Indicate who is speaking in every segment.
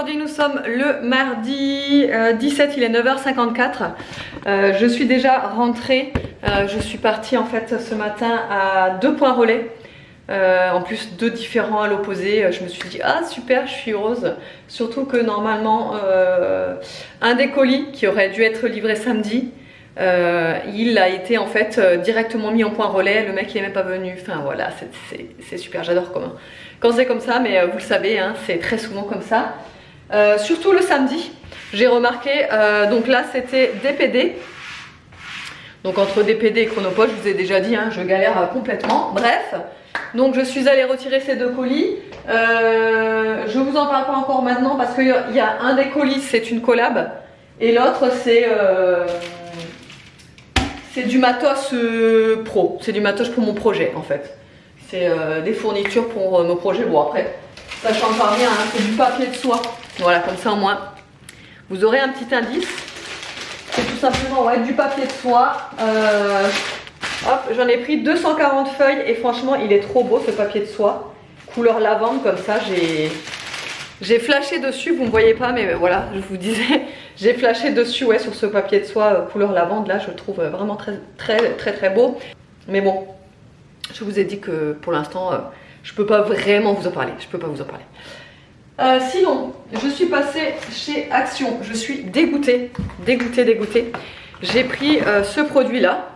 Speaker 1: aujourd'hui nous sommes le mardi 17, il est 9h54. Je suis déjà rentrée, je suis partie en fait ce matin à 2 points relais. En plus 2 différents à l'opposé. Je me suis dit ah super, je suis heureuse. Surtout que normalement un des colis qui aurait dû être livré samedi, il a été en fait directement mis en point relais. Le mec il est même pas venu. Enfin voilà, c'est super, j'adore quand c'est comme ça, mais vous le savez, hein, c'est très souvent comme ça. Surtout le samedi, j'ai remarqué, donc là c'était DPD. Donc entre DPD et Chronopost, je vous ai déjà dit, hein, je galère complètement. Bref, donc je suis allée retirer ces 2 colis. Je vous en parle pas encore maintenant parce qu'il y a un des colis, c'est une collab. Et l'autre, c'est du matos pro. C'est du matos pour mon projet en fait. C'est des fournitures pour mon projet. Bon après, ça change pas rien, hein, c'est du papier de soie. Voilà, comme ça au moins, vous aurez un petit indice. C'est tout simplement ouais, du papier de soie. Hop, j'en ai pris 240 feuilles et franchement, il est trop beau ce papier de soie. Couleur lavande comme ça, j'ai flashé dessus, vous ne me voyez pas, mais voilà, je vous disais, j'ai flashé dessus ouais, sur ce papier de soie couleur lavande. Là, je le trouve vraiment très beau. Mais bon, je vous ai dit que pour l'instant, je peux pas vraiment vous en parler. Je peux pas vous en parler. Sinon, je suis passée chez Action. Je suis dégoûtée. J'ai pris ce produit-là.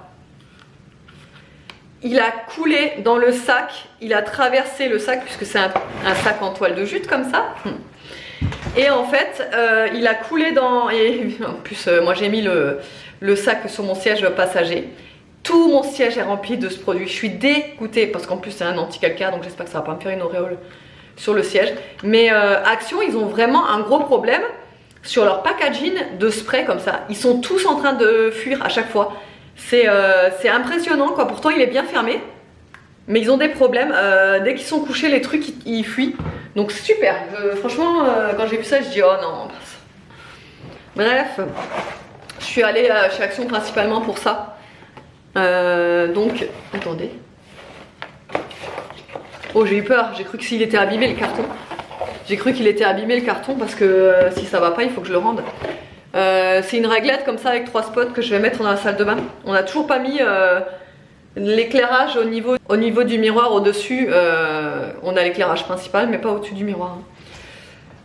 Speaker 1: Il a coulé dans le sac. Il a traversé le sac puisque c'est un sac en toile de jute comme ça. Et en fait, il a coulé dans... Et en plus, moi j'ai mis le sac sur mon siège passager. Tout mon siège est rempli de ce produit. Je suis dégoûtée parce qu'en plus c'est un anti-calcaire, donc j'espère que ça va pas me faire une auréole sur le siège. Mais Action, ils ont vraiment un gros problème sur leur packaging de spray comme ça. Ils sont tous en train de fuir à chaque fois. C'est impressionnant quoi. Pourtant il est bien fermé, mais ils ont des problèmes. Dès qu'ils sont couchés, les trucs ils fuient. Donc super. Franchement, quand j'ai vu ça, je dis oh non. Bref, je suis allée chez Action principalement pour ça. Donc, attendez. Oh, j'ai eu peur. J'ai cru que s'il était abîmé le carton. J'ai cru qu'il était abîmé le carton parce que si ça va pas, il faut que je le rende. C'est une réglette comme ça avec 3 spots que je vais mettre dans la salle de bain. On n'a toujours pas mis l'éclairage au niveau du miroir au-dessus. On a l'éclairage principal mais pas au-dessus du miroir.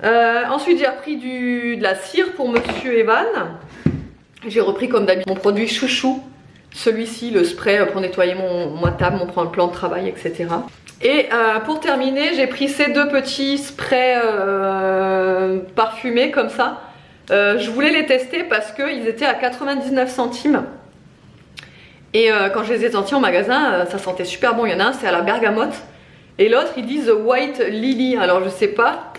Speaker 1: Ensuite j'ai repris de la cire pour Monsieur Evan. J'ai repris comme d'habitude mon produit chouchou. Celui-ci, le spray pour nettoyer ma table, mon plan de travail, etc. Et pour terminer, j'ai pris ces 2 petits sprays parfumés comme ça. Je voulais les tester parce qu'ils étaient à 99 centimes. Et quand je les ai sentis en magasin, ça sentait super bon. Il y en a un, c'est à la bergamote. Et l'autre, ils disent White Lily. Alors je sais pas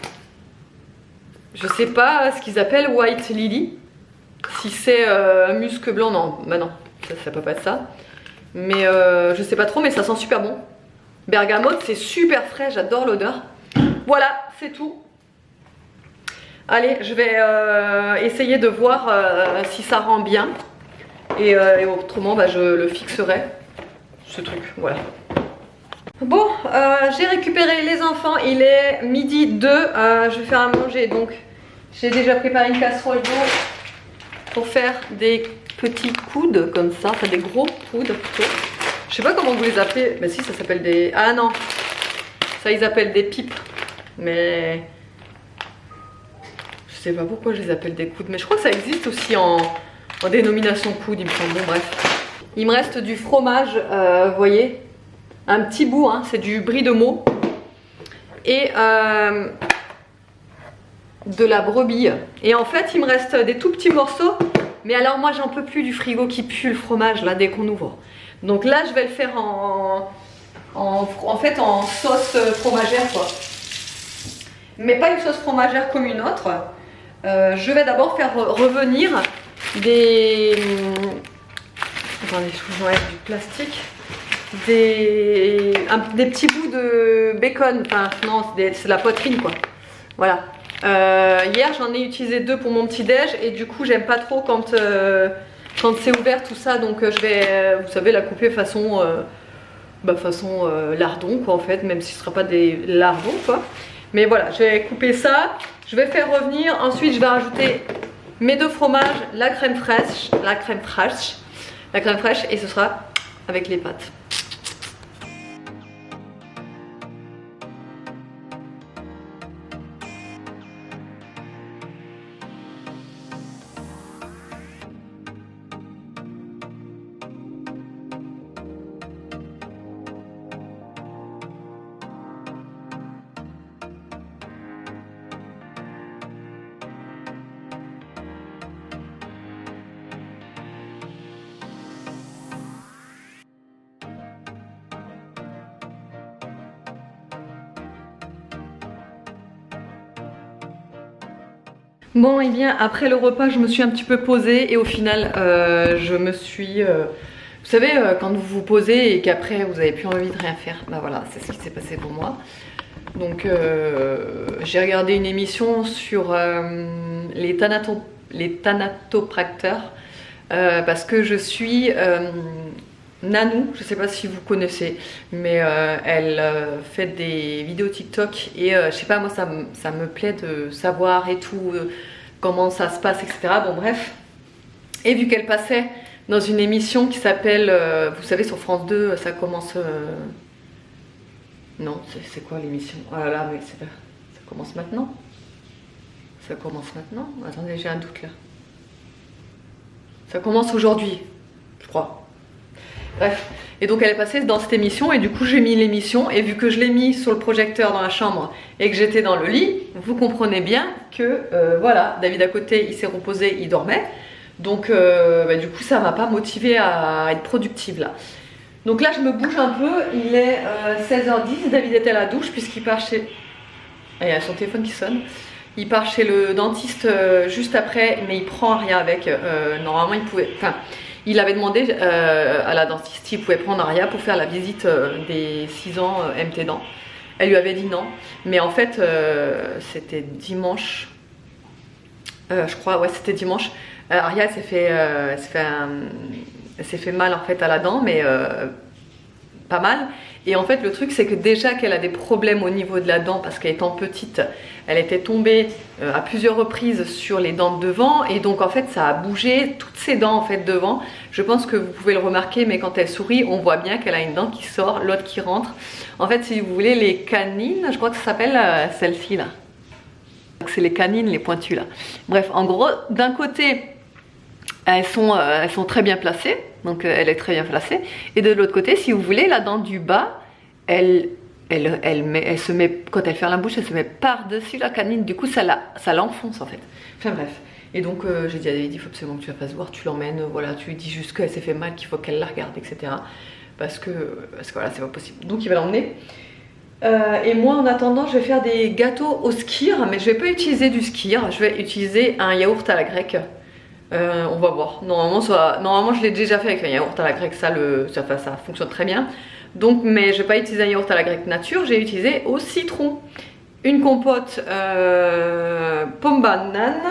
Speaker 1: ce qu'ils appellent White Lily. Si c'est musc blanc, non, bah non, ça peut pas être ça. Mais je sais pas trop, mais ça sent super bon. Bergamote, c'est super frais, j'adore l'odeur. Voilà, c'est tout. Allez, je vais essayer de voir si ça rend bien. Et autrement, bah, je le fixerai, ce truc, voilà. Bon, j'ai récupéré les enfants, il est midi 2, je vais faire à manger. Donc, j'ai déjà préparé une casserole d'eau pour faire des petits coudes comme ça, enfin des gros coudes plutôt. Je sais pas comment vous les appelez, mais si ça s'appelle des... Ah non, ça ils appellent des pipes, mais je sais pas pourquoi je les appelle des coudes, mais je crois que ça existe aussi en dénomination coude, il me semble. Bon bref, il me reste du fromage, vous voyez, un petit bout, hein, c'est du brie de Meaux et de la brebis. Et en fait il me reste des tout petits morceaux. Mais alors moi j'en peux plus du frigo qui pue le fromage là dès qu'on ouvre. Donc là je vais le faire en fait en sauce fromagère quoi. Mais pas une sauce fromagère comme une autre. Je vais d'abord faire revenir des... Attendez, je vous enlève du plastique. Des petits bouts de bacon. Enfin non, c'est la poitrine quoi. Voilà. Hier j'en ai utilisé 2 pour mon petit déj et du coup j'aime pas trop quand c'est ouvert tout ça, donc je vais, vous savez, la couper façon lardon quoi en fait, même si ce sera pas des lardons quoi. Mais voilà, j'ai coupé ça, Je vais faire revenir, ensuite je vais rajouter mes 2 fromages, la crème fraîche et ce sera avec les pâtes. Bon, et bien après le repas, je me suis un petit peu posée et au final, je me suis... vous savez, quand vous vous posez et qu'après vous avez plus envie de rien faire, bah voilà, c'est ce qui s'est passé pour moi. Donc j'ai regardé une émission sur les thanatopracteurs parce que je suis Nanou, je sais pas si vous connaissez, mais elle fait des vidéos TikTok et je sais pas, moi ça me plaît de savoir et tout, comment ça se passe, etc. Bon bref, et vu qu'elle passait dans une émission qui s'appelle, vous savez sur France 2, ça commence... Non, c'est quoi l'émission? Ah là, oui, ça commence maintenant. Ça commence maintenant? Attendez, j'ai un doute là. Ça commence aujourd'hui, je crois. Bref, et donc elle est passée dans cette émission et du coup j'ai mis l'émission et vu que je l'ai mis sur le projecteur dans la chambre et que j'étais dans le lit, vous comprenez bien que voilà, David à côté il s'est reposé, il dormait. Donc du coup ça m'a pas motivée à être productive là. Donc là je me bouge un peu, il est 16h10, David était à la douche puisqu'il part chez... Ah, il y a son téléphone qui sonne. Il part chez le dentiste juste après, mais il prend rien avec. Normalement il pouvait... Enfin, il avait demandé à la dentiste s'il pouvait prendre Aria pour faire la visite des 6 ans MT dents. Elle lui avait dit non, mais en fait c'était dimanche, je crois, ouais c'était dimanche. Aria s'est fait mal en fait à la dent, mais pas mal. Et en fait le truc c'est que déjà qu'elle a des problèmes au niveau de la dent parce qu'étant petite elle était tombée à plusieurs reprises sur les dents de devant et donc en fait ça a bougé toutes ses dents en fait devant. Je pense que vous pouvez le remarquer, mais quand elle sourit on voit bien qu'elle a une dent qui sort, l'autre qui rentre. En fait si vous voulez les canines, je crois que ça s'appelle celle-ci là, c'est les canines, les pointues là. Bref, en gros d'un côté elles sont très bien placées, donc elle est très bien placée. Et de l'autre côté, si vous voulez, la dent du bas, elle se met, quand elle ferme la bouche, elle se met par-dessus la canine. Du coup, ça l'enfonce en fait. Enfin bref. Et donc j'ai dit à David, il faut absolument que tu la fasses voir, tu l'emmènes, voilà, tu lui dis juste qu'elle s'est fait mal, qu'il faut qu'elle la regarde, etc. Parce que voilà, c'est pas possible. Donc il va l'emmener. Et moi en attendant je vais faire des gâteaux au skyr, mais je vais pas utiliser du skyr, je vais utiliser un yaourt à la grecque. On va voir. Normalement je l'ai déjà fait avec un yaourt à la grecque, ça fonctionne très bien. Donc, mais je vais pas utiliser un yaourt à la grecque nature, j'ai utilisé au citron. Une compote pomme banane.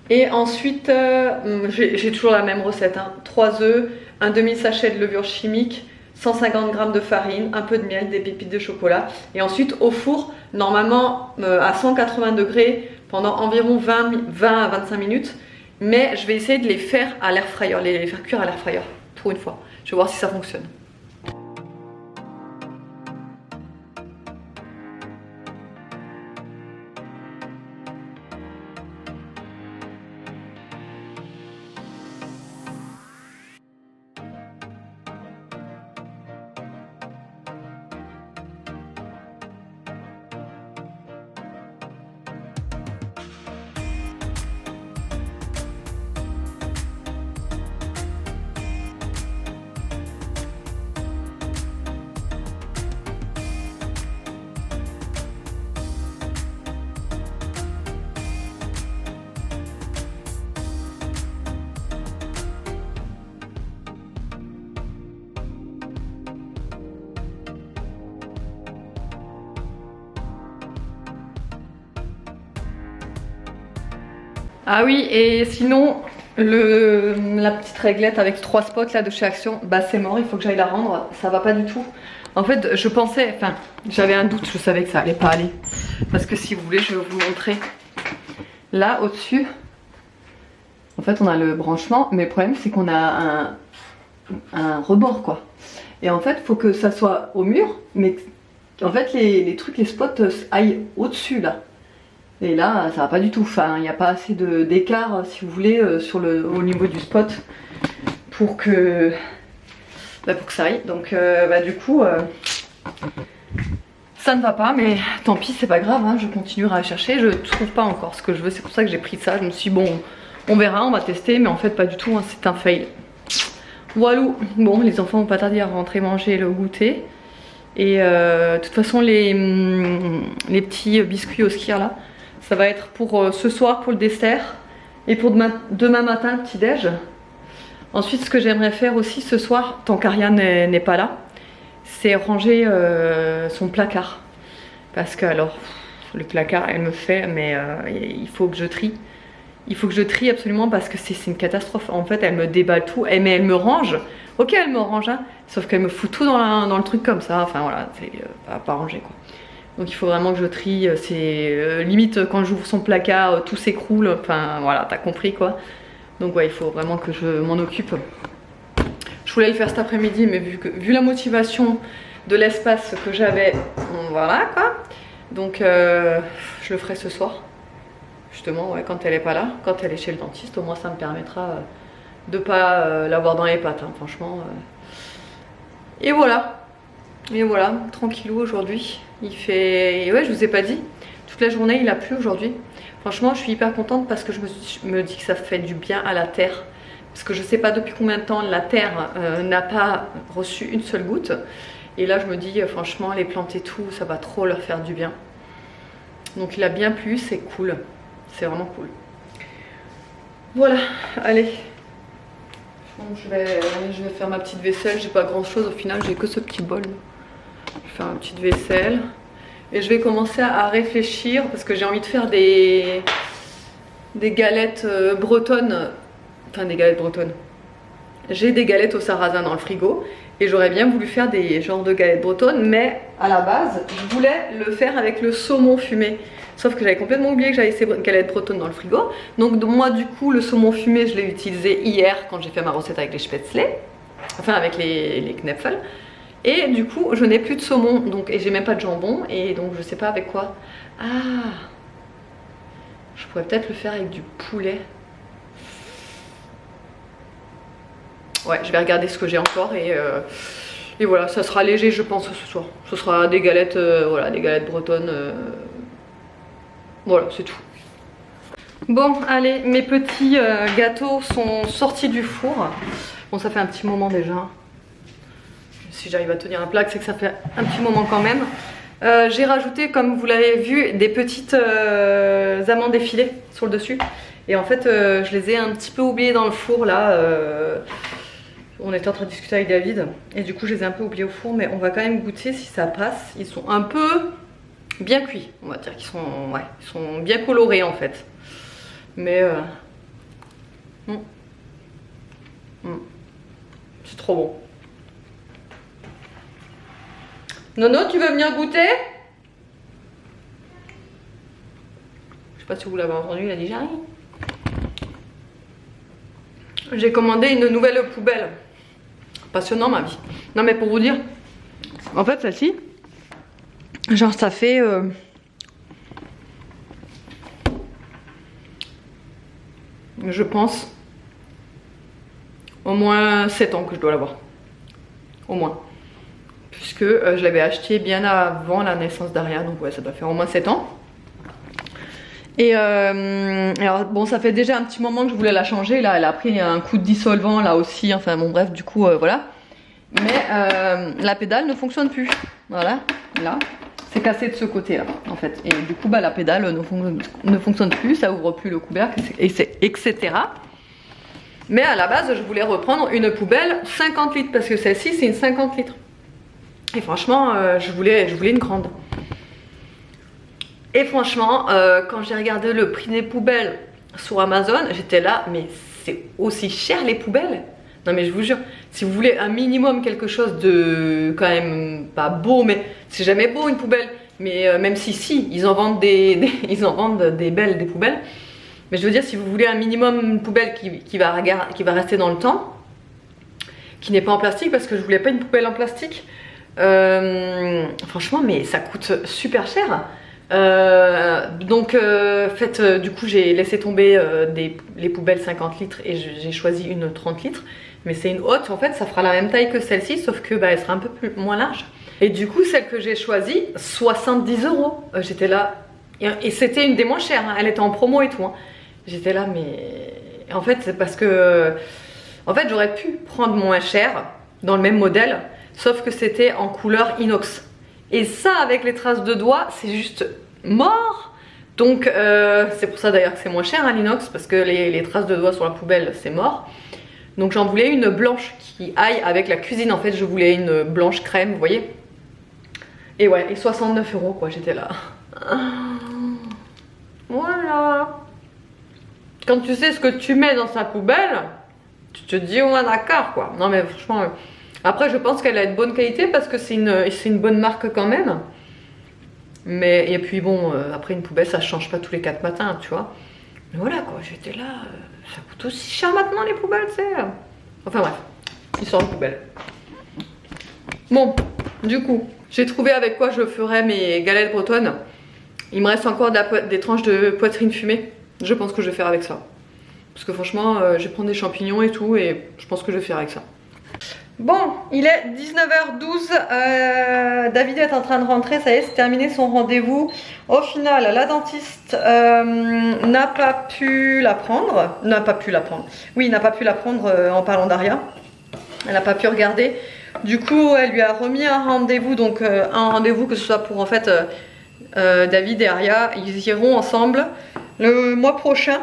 Speaker 1: Et ensuite, j'ai toujours la même recette, hein. 3 œufs, un demi-sachet de levure chimique, 150 g de farine, un peu de miel, des pépites de chocolat. Et ensuite au four, normalement à 180 degrés pendant environ 20 à 25 minutes. Mais je vais essayer de les faire à l'air fryer, les faire cuire à l'air fryer pour une fois. Je vais voir si ça fonctionne. Ah oui, et sinon, La petite réglette avec 3 spots là de chez Action, bah c'est mort, il faut que j'aille la rendre, ça va pas du tout. En fait je pensais, enfin j'avais un doute, je savais que ça allait pas aller. Parce que si vous voulez je vais vous montrer. Là au dessus, en fait on a le branchement, mais le problème c'est qu'on a un rebord quoi. Et en fait il faut que ça soit au mur, mais en fait les trucs, les spots aillent au dessus là. Et là, ça va pas du tout. Enfin, il n'y a pas assez d'écart, si vous voulez, au niveau du spot pour que ça aille. Donc, du coup, ça ne va pas, mais tant pis, c'est pas grave. Hein, je continuerai à chercher. Je trouve pas encore ce que je veux. C'est pour ça que j'ai pris ça. Je me suis dit, bon, on verra, on va tester, mais en fait, pas du tout. Hein, c'est un fail. Voilà. Bon, les enfants vont pas tarder à rentrer manger le goûter. Et de toute façon, les petits biscuits au skier là. Ça va être pour ce soir pour le dessert et pour demain matin le petit-déj. Ensuite, ce que j'aimerais faire aussi ce soir, tant qu'Ariane n'est pas là, c'est ranger son placard. Parce que alors, le placard, elle me fait, mais il faut que je trie. Il faut que je trie absolument parce que c'est une catastrophe. En fait, elle me déballe tout, mais elle me range. Ok, elle me range, hein, sauf qu'elle me fout tout dans le truc comme ça. Enfin voilà, c'est pas rangé quoi. Donc il faut vraiment que je trie, c'est limite quand j'ouvre son placard, tout s'écroule, enfin voilà, t'as compris quoi. Donc ouais, il faut vraiment que je m'en occupe. Je voulais le faire cet après-midi, mais vu la motivation de l'espace que j'avais, voilà quoi. Donc je le ferai ce soir, justement, ouais, quand elle est pas là, quand elle est chez le dentiste, au moins ça me permettra de pas l'avoir dans les pattes, hein, franchement. Et voilà. Et voilà, tranquillou aujourd'hui. Il fait... Ouais, je vous ai pas dit. Toute la journée, il a plu aujourd'hui. Franchement, je suis hyper contente parce que je me dis que ça fait du bien à la terre. Parce que je sais pas depuis combien de temps la terre n'a pas reçu une seule goutte. Et là, je me dis, franchement, les plantes et tout, ça va trop leur faire du bien. Donc il a bien plu, c'est cool. C'est vraiment cool. Voilà, allez. Donc, je vais faire ma petite vaisselle. J'ai pas grand chose au final, j'ai que ce petit bol. Je vais faire ma petite vaisselle et je vais commencer à réfléchir parce que j'ai envie de faire des galettes bretonnes. Enfin des galettes bretonnes. J'ai des galettes au sarrasin dans le frigo et j'aurais bien voulu faire des genres de galettes bretonnes, mais à la base je voulais le faire avec le saumon fumé. Sauf que j'avais complètement oublié que j'avais ces galettes bretonnes dans le frigo. Donc moi du coup le saumon fumé je l'ai utilisé hier quand j'ai fait ma recette avec les spätzle. Enfin avec les knepfel. Et du coup je n'ai plus de saumon donc, et j'ai même pas de jambon et donc je sais pas avec quoi. Ah, je pourrais peut-être le faire avec du poulet. Ouais, je vais regarder ce que j'ai encore et voilà, ça sera léger je pense ce soir. Ce sera des galettes, voilà, des galettes bretonnes. Voilà, c'est tout. Bon, allez, mes petits gâteaux sont sortis du four. Bon, ça fait un petit moment déjà. Si j'arrive à tenir un plaque, c'est que ça fait un petit moment quand même. J'ai rajouté, comme vous l'avez vu, des petites amandes effilées sur le dessus. Et en fait, je les ai un petit peu oubliées dans le four là. On était en train de discuter avec David. Et du coup, je les ai un peu oubliés au four. Mais on va quand même goûter si ça passe. Ils sont un peu bien cuits. On va dire qu'ils sont, ouais, ils sont bien colorés en fait. Mais c'est trop bon. Nono, tu veux venir goûter? Je sais pas si vous l'avez entendu, il a dit j'arrive. J'ai commandé une nouvelle poubelle. Passionnant ma vie. Non mais pour vous dire, en fait celle-ci, genre ça fait je pense au moins 7 ans que je dois l'avoir. Au moins. Puisque je l'avais acheté bien avant la naissance d'Aria, donc ouais, ça doit faire au moins 7 ans. Et alors bon, ça fait déjà un petit moment que je voulais la changer. Là, elle a pris un coup de dissolvant là aussi. Enfin bon, bref, du coup, voilà. Mais la pédale ne fonctionne plus. Voilà, là, c'est cassé de ce côté-là, en fait. Et du coup, bah, la pédale ne fonctionne plus, ça ouvre plus le couvercle, etc. Mais à la base, je voulais reprendre une poubelle 50 litres parce que celle-ci, c'est une 50 litres. Et franchement, je voulais une grande. Et franchement, quand j'ai regardé le prix des poubelles sur Amazon, j'étais là, mais c'est aussi cher les poubelles. Non mais je vous jure, si vous voulez un minimum quelque chose de quand même pas beau, mais c'est jamais beau une poubelle, mais même si ils en vendent ils en vendent des belles des poubelles, mais je veux dire si vous voulez un minimum une poubelle qui va rester dans le temps, qui n'est pas en plastique, parce que je voulais pas une poubelle en plastique, franchement mais ça coûte super cher. Du coup j'ai laissé tomber les poubelles 50 litres et j'ai choisi une 30 litres, mais c'est une haute, en fait ça fera la même taille que celle-ci, sauf que elle sera un peu moins large. Et du coup celle que j'ai choisie, 70 €. J'étais là, et c'était une des moins chères, hein. Elle était en promo et tout, hein. J'étais là, mais en fait c'est parce que en fait j'aurais pu prendre moins cher dans le même modèle, sauf que c'était en couleur inox. Et ça, avec les traces de doigts, c'est juste mort. Donc c'est pour ça d'ailleurs que c'est moins cher, hein, l'inox, parce que les traces de doigts sur la poubelle, c'est mort. Donc j'en voulais une blanche qui aille avec la cuisine. En fait, je voulais une blanche crème, vous voyez. Et ouais, et 69 € quoi, j'étais là. Voilà. Quand tu sais ce que tu mets dans sa poubelle, tu te dis, oh d'accord quoi. Non mais franchement... Après je pense qu'elle a de bonne qualité parce que c'est une bonne marque quand même. Mais et puis bon, après une poubelle ça change pas tous les 4 matins, tu vois. Mais voilà quoi, j'étais là, ça coûte aussi cher maintenant les poubelles, tu sais. Enfin bref, histoire de poubelle. Bon, du coup, j'ai trouvé avec quoi je ferai mes galettes bretonnes. Il me reste encore des tranches de poitrine fumée. Je pense que je vais faire avec ça. Parce que franchement, je vais prendre des champignons et tout et je pense que je vais faire avec ça. Bon, il est 19h12, David est en train de rentrer, ça y est, c'est terminé son rendez-vous. Au final, la dentiste n'a pas pu la prendre, oui, n'a pas pu la prendre en parlant d'Aria. Elle n'a pas pu regarder. Du coup, elle lui a remis un rendez-vous, donc un rendez-vous que ce soit pour en fait David et Aria, ils iront ensemble le mois prochain.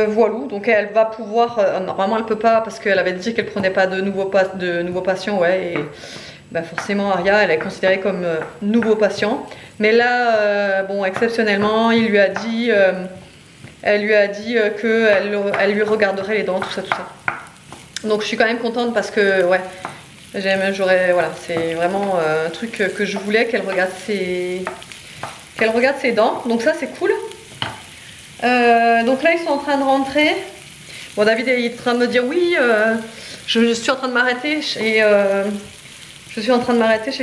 Speaker 1: Voilà, donc elle va pouvoir, normalement elle peut pas parce qu'elle avait dit qu'elle prenait pas de nouveaux patients, ouais, et bah forcément Aria elle est considérée comme nouveau patient, mais là bon exceptionnellement il lui a dit elle lui a dit que elle lui regarderait les dents, tout ça. Donc je suis quand même contente parce que ouais, voilà, c'est vraiment un truc que je voulais, qu'elle regarde ses dents, donc ça c'est cool. Donc là ils sont en train de rentrer. Bon, David est en train de me dire oui, je suis en train de m'arrêter chez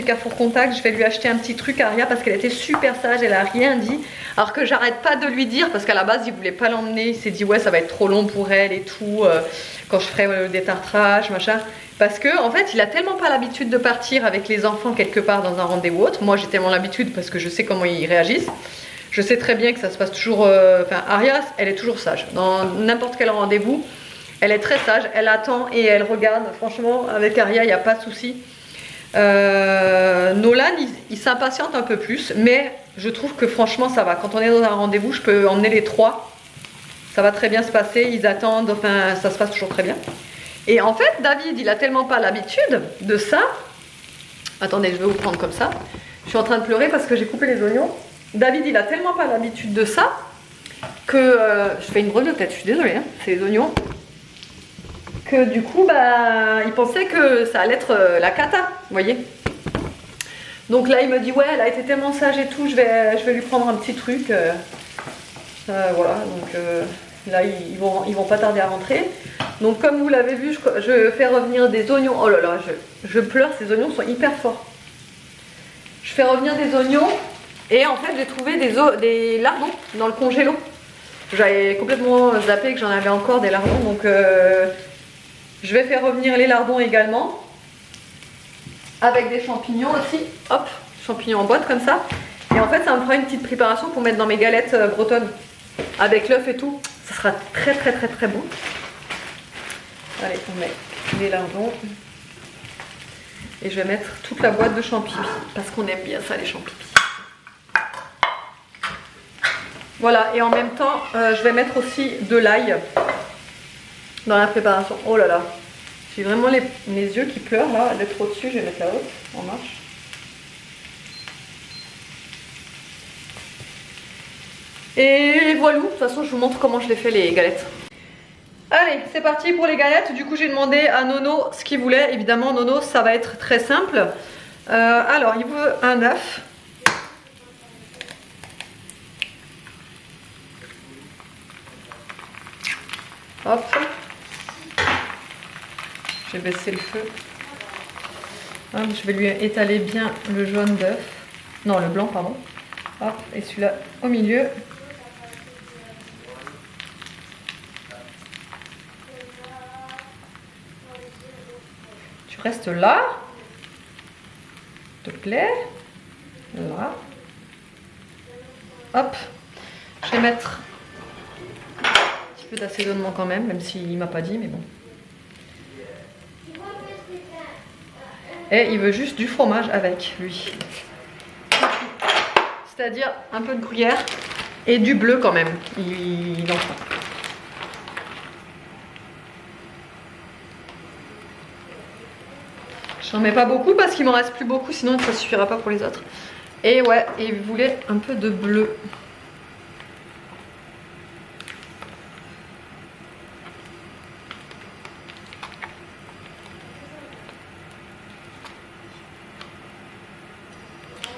Speaker 1: Carrefour Contact. Je vais lui acheter un petit truc à Aria parce qu'elle était super sage, elle a rien dit. Alors que j'arrête pas de lui dire parce qu'à la base il voulait pas l'emmener, il s'est dit ouais ça va être trop long pour elle et tout, quand je ferai le détartrage machin. Parce que en fait il a tellement pas l'habitude de partir avec les enfants quelque part dans un rendez-vous autre. Moi j'ai tellement l'habitude parce que je sais comment ils réagissent. Je sais très bien que ça se passe toujours... Enfin, Aria, elle est toujours sage. Dans n'importe quel rendez-vous, elle est très sage. Elle attend et elle regarde. Franchement, avec Aria, il n'y a pas de souci. Nolan, il s'impatiente un peu plus. Mais je trouve que franchement, ça va. Quand on est dans un rendez-vous, je peux emmener les trois. Ça va très bien se passer. Ils attendent. Enfin, ça se passe toujours très bien. Et en fait, David, il a tellement pas l'habitude de ça. Attendez, je vais vous prendre comme ça. Je suis en train de pleurer parce que j'ai coupé les oignons. David il a tellement pas l'habitude de ça que je fais une breloquette, je suis désolée, hein, c'est les oignons, que du coup bah il pensait que ça allait être la cata, vous voyez. Donc là il me dit ouais elle a été tellement sage et tout, je vais lui prendre un petit truc, voilà, donc là ils vont pas tarder à rentrer. Donc comme vous l'avez vu, je fais revenir des oignons. Oh là là, je pleure, ces oignons sont hyper forts. Je fais revenir des oignons. Et en fait j'ai trouvé des lardons dans le congélo. J'avais complètement zappé que j'en avais encore des lardons. Donc je vais faire revenir les lardons également. Avec des champignons aussi. Hop, champignons en boîte comme ça. Et en fait ça me fera une petite préparation pour mettre dans mes galettes bretonnes. Avec l'œuf et tout. Ça sera très très très très bon. Allez, on met les lardons. Et je vais mettre toute la boîte de champignons. Parce qu'on aime bien ça les champignons. Voilà, et en même temps, je vais mettre aussi de l'ail dans la préparation. Oh là là, j'ai vraiment mes yeux qui pleurent là, d'être au-dessus. Je vais mettre la haute, en marche. Et voilà, de toute façon je vous montre comment je les fais les galettes. Allez, c'est parti pour les galettes. Du coup j'ai demandé à Nono ce qu'il voulait. Évidemment Nono ça va être très simple. Alors il veut un œuf. Hop. Je vais baisser le feu. Hop, je vais lui étaler bien le jaune d'œuf. Non, le blanc, pardon. Hop, et celui-là au milieu. Tu restes là. S'il te plaît. Là. Hop. Je vais mettre un petit peu d'assaisonnement quand même s'il m'a pas dit, mais bon. Et il veut juste du fromage avec lui. C'est-à-dire un peu de gruyère et du bleu quand même. Il en faut. J'en mets pas beaucoup parce qu'il m'en reste plus beaucoup, sinon ça suffira pas pour les autres. Et ouais, il voulait un peu de bleu.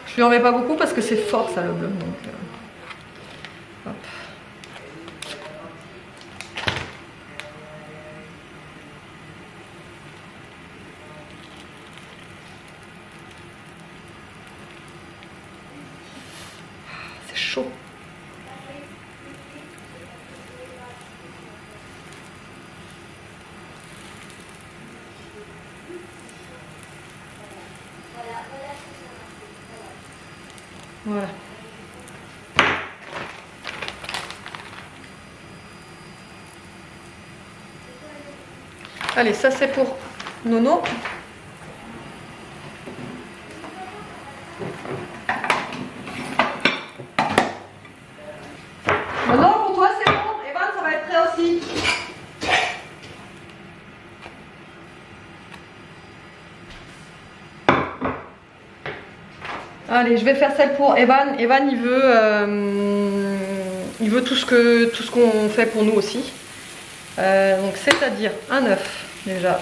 Speaker 1: Je lui en mets pas beaucoup parce que c'est fort ça le bleu. Donc, hop. C'est chaud. Voilà. Allez, ça c'est pour Nono. Nono, pour toi c'est bon. Evan, ça va être prêt aussi. Allez, je vais faire celle pour Evan. Evan, il veut tout ce qu'on fait pour nous aussi. Donc, c'est-à-dire un œuf déjà.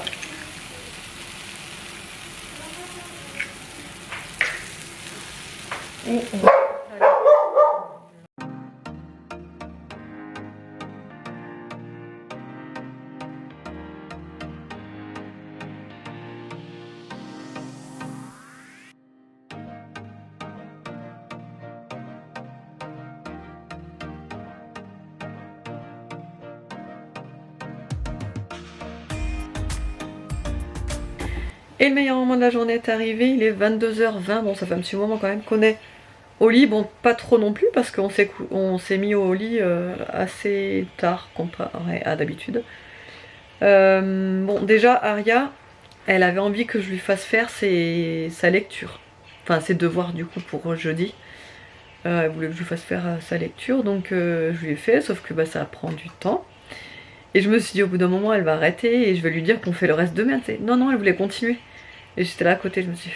Speaker 1: Et le meilleur moment de la journée est arrivé, il est 22h20, bon ça fait un petit moment quand même qu'on est au lit, bon pas trop non plus parce qu'on s'est mis au lit assez tard comparé à d'habitude. Bon déjà Aria, elle avait envie que je lui fasse faire sa lecture, enfin ses devoirs du coup pour jeudi. Elle voulait que je lui fasse faire sa lecture, donc je lui ai fait, sauf que bah, ça prend du temps. Et je me suis dit au bout d'un moment elle va arrêter et je vais lui dire qu'on fait le reste demain, tu sais. Non, non, elle voulait continuer. Et j'étais là à côté, je me suis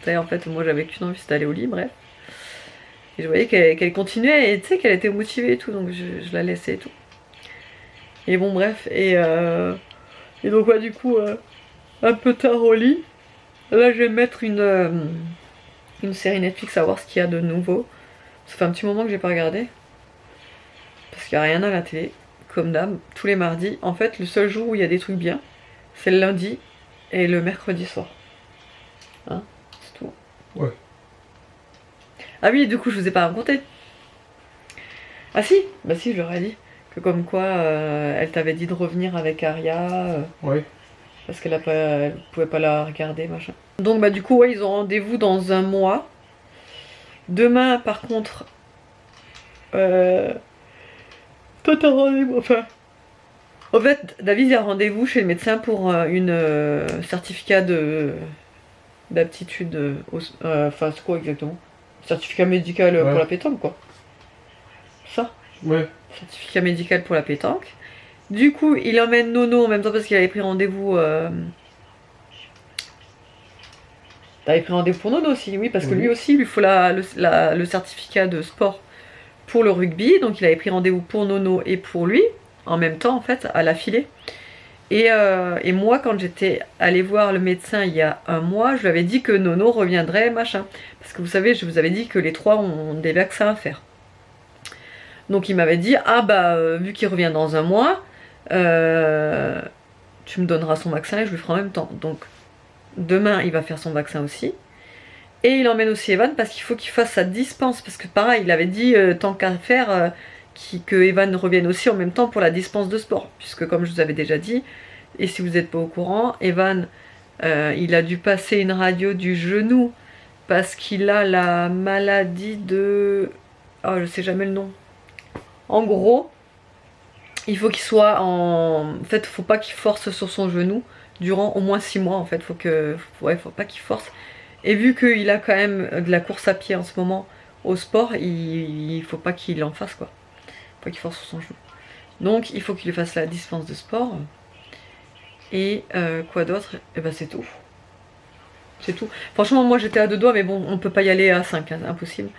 Speaker 1: dit... En fait, moi j'avais qu'une envie, c'était d'aller au lit, bref. Et je voyais qu'elle continuait et tu sais qu'elle était motivée et tout, donc je la laissais et tout. Et bon bref, et donc ouais du coup, un peu tard au lit. Là je vais mettre une série Netflix à voir ce qu'il y a de nouveau. Ça fait un petit moment que j'ai pas regardé. Parce qu'il n'y a rien à la télé, comme d'hab, tous les mardis. En fait, le seul jour où il y a des trucs bien, c'est le lundi et le mercredi soir. Hein, c'est tout.
Speaker 2: Ouais.
Speaker 1: Ah oui, du coup, je vous ai pas raconté. Ah si, bah si, je leur ai dit. Que comme quoi, elle t'avait dit de revenir avec Aria.
Speaker 2: Ouais.
Speaker 1: Parce elle pouvait pas la regarder, machin. Donc bah du coup, ouais, ils ont rendez-vous dans un mois. Demain, par contre... toi t'as rendez-vous, enfin... En fait, David a rendez-vous chez le médecin pour une certificat d'aptitude, enfin c'est quoi exactement? Certificat médical pour la pétanque quoi. Ça?
Speaker 2: Ouais.
Speaker 1: Certificat médical pour la pétanque. Du coup, il emmène Nono en même temps parce qu'il avait pris rendez-vous. T'avais pris rendez-vous pour Nono aussi, oui, parce que lui aussi, il lui faut le certificat de sport pour le rugby. Donc il avait pris rendez-vous pour Nono et pour lui, en même temps en fait, à l'affilée. Et moi, quand j'étais allée voir le médecin il y a un mois, je lui avais dit que Nono reviendrait, machin. Parce que vous savez, je vous avais dit que les 3 ont des vaccins à faire. Donc il m'avait dit, ah bah, vu qu'il revient dans un mois, tu me donneras son vaccin et je lui ferai en même temps. Donc demain, il va faire son vaccin aussi. Et il emmène aussi Evan parce qu'il faut qu'il fasse sa dispense. Parce que pareil, il avait dit, tant qu'à faire... que Evan revienne aussi en même temps pour la dispense de sport, puisque comme je vous avais déjà dit, et si vous n'êtes pas au courant, Evan il a dû passer une radio du genou parce qu'il a la maladie de... oh, je sais jamais le nom. En gros, il faut qu'il soit en... En fait, faut pas qu'il force sur son genou durant au moins 6 mois en fait, faut pas qu'il force. Et vu qu'il a quand même de la course à pied en ce moment au sport, il faut pas qu'il en fasse quoi. Pas qu'il force sur son genou. Donc il faut qu'il fasse la dispense de sport. Et quoi d'autre? Et ben c'est tout. C'est tout. Franchement moi j'étais à 2 doigts mais bon on peut pas y aller à 5, hein, impossible.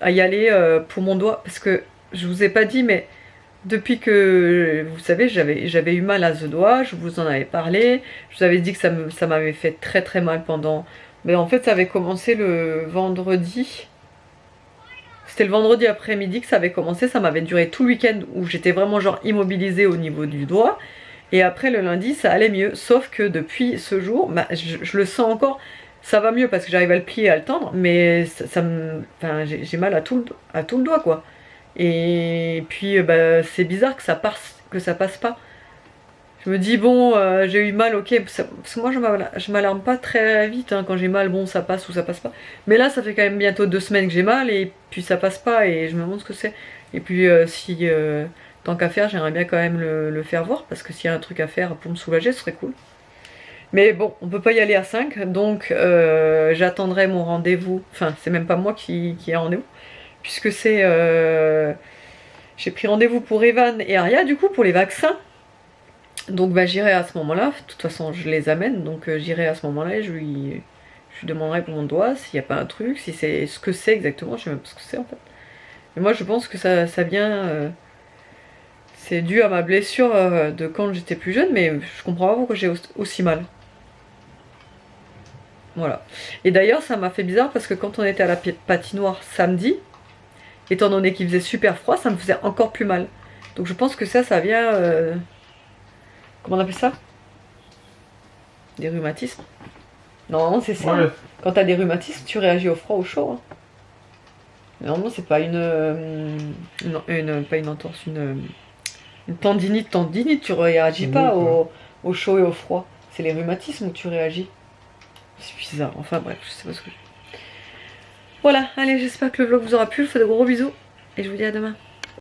Speaker 1: À y aller pour mon doigt parce que je vous ai pas dit mais depuis que vous savez j'avais eu mal à ce doigt, je vous en avais parlé, je vous avais dit que ça m'avait fait très très mal pendant... Mais en fait ça avait commencé le vendredi. C'était le vendredi après-midi que ça avait commencé, ça m'avait duré tout le week-end où j'étais vraiment genre immobilisée au niveau du doigt. Et après le lundi ça allait mieux, sauf que depuis ce jour, bah, je le sens encore, ça va mieux parce que j'arrive à le plier, à le tendre, mais enfin, j'ai mal à tout le doigt quoi. Et puis bah, c'est bizarre que ça passe pas. Je me dis bon, j'ai eu mal, ok, parce que moi je m'alarme pas très vite, hein, quand j'ai mal, bon ça passe ou ça passe pas. Mais là ça fait quand même bientôt 2 semaines que j'ai mal et puis ça passe pas et je me demande ce que c'est. Et puis si tant qu'à faire, j'aimerais bien quand même le faire voir parce que s'il y a un truc à faire pour me soulager, ce serait cool. Mais bon, on peut pas y aller à 5, donc j'attendrai mon rendez-vous. Enfin, c'est même pas moi qui ai rendez-vous, puisque c'est... j'ai pris rendez-vous pour Evan et Aria, du coup, pour les vaccins. Donc bah, j'irai à ce moment-là, de toute façon je les amène, donc j'irai à ce moment-là et je lui demanderai pour mon doigt s'il n'y a pas un truc, si c'est ce que c'est exactement, je sais même pas ce que c'est en fait. Mais moi je pense que ça vient... c'est dû à ma blessure de quand j'étais plus jeune, mais je comprends pas pourquoi j'ai aussi mal. Voilà. Et d'ailleurs ça m'a fait bizarre parce que quand on était à la patinoire samedi, étant donné qu'il faisait super froid, ça me faisait encore plus mal. Donc je pense que ça vient... comment on appelle ça? Des rhumatismes. Normalement c'est ça. Ouais. Quand t'as des rhumatismes, tu réagis au froid ou au chaud. Hein. Normalement c'est pas pas une entorse, une tendinite, tu réagis pas au chaud et au froid. C'est les rhumatismes où tu réagis. C'est bizarre, enfin bref, je sais pas ce que je... Voilà, allez, j'espère que le vlog vous aura plu, je vous fais de gros bisous et je vous dis à demain.